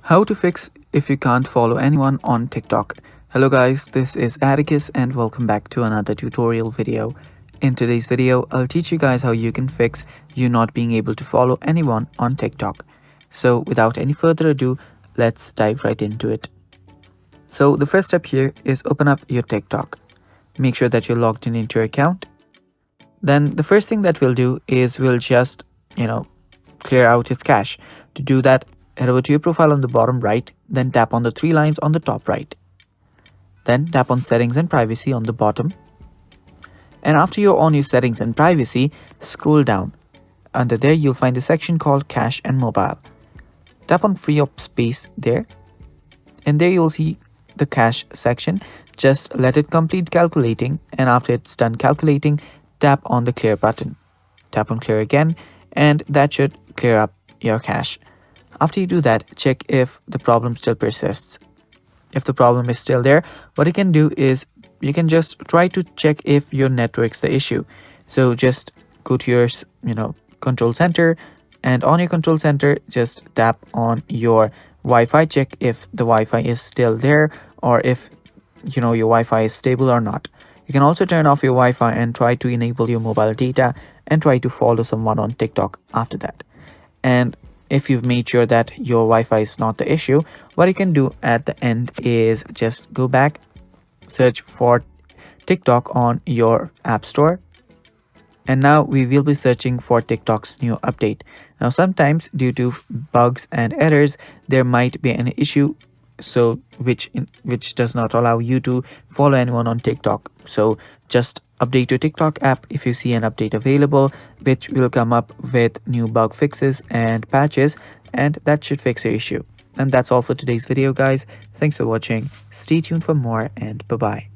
How to fix if you can't follow anyone on TikTok. Hello guys, this is Atticus and welcome back to another tutorial video. In today's video, I'll teach you guys how you can fix you not being able to follow anyone on TikTok. So without any further ado, let's dive right into it. So the first step here is open up your TikTok. Make sure that you're logged in into your account. Then the first thing that we'll do is we'll just, clear out its cache. To do that, head over to your profile on the bottom right, then tap on the three lines on the top right. Then tap on settings and privacy on the bottom. And after you're on your settings and privacy, scroll down. Under there, you'll find a section called cache and mobile. Tap on free up space there. And there you'll see the cache section. Just let it complete calculating. And after it's done calculating, tap on the clear button. Tap on clear again, and that should clear up your cache. After you do that, check if the problem still persists. If the problem is still there, what you can do is you can just try to check if your network's the issue. So just go to your control center, and on your control center just tap on your Wi-Fi. Check if the Wi-Fi is still there or if your Wi-Fi is stable or not. You can also turn off your Wi-Fi and try to enable your mobile data and try to follow someone on TikTok after that. And if you've made sure that your Wi-Fi is not the issue, what you can do at the end is just go back, search for TikTok on your app store. And now we will be searching for TikTok's new update. Now sometimes due to bugs and errors, there might be an issue which does not allow you to follow anyone on TikTok. So just update your TikTok app if you see an update available, which will come up with new bug fixes and patches, and that should fix your issue. And that's all for today's video, guys. Thanks for watching. Stay tuned for more, and bye bye.